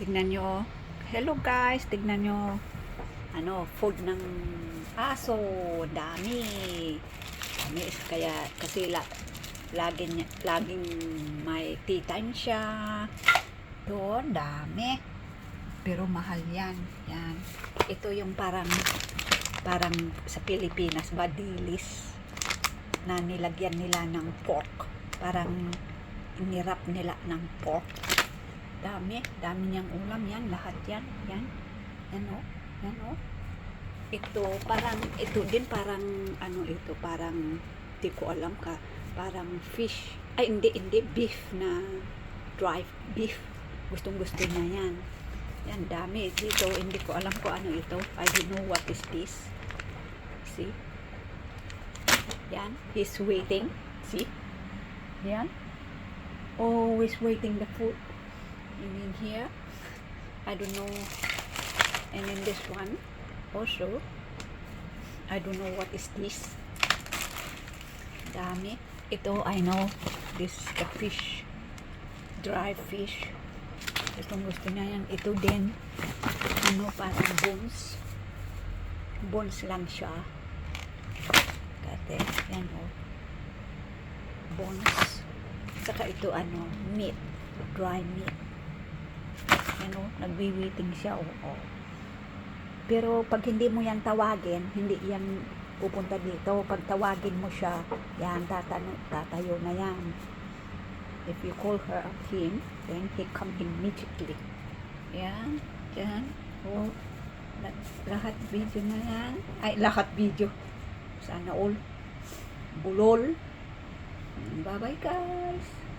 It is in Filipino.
Tignan nyo. Hello guys, tignan nyo. Food ng aso. Dami. Dami. Kaya, kasi laging may tea time siya. Doon, dami. Pero mahal yan. Yan. Ito yung parang sa Pilipinas, badilis. Na nilagyan nila ng pork. Parang inirap nila ng pork. Dami niyang ulam yan, lahat yan, yan oh, yan oh. Ito din parang ito, parang di ko alam parang fish, ay hindi, beef na dry beef. Gustong-gusto niya yan. Yan, dami dito, hindi ko alam kung ano ito. I don't know what is this. See? Yan, he's waiting. See? Yan. Always waiting the food. In here, I don't know, and in this one also, I don't know what is this. Dami. Ito, I know, this is the fish, dry fish. Itong gusto niya yan. Ito din, parang bones lang siya. Kate, yan bones. Saka ito, meat, dry meat. Nagwi-waiting siya, Pero pag hindi mo yan tawagin, hindi yan pupunta dito. Pag tawagin mo siya, yan, tatayo na yan. If you call him, then he come immediately. Yan, yan. Lahat video na yan. Ay, lahat video. Sana all. Bulol. Bye-bye, guys.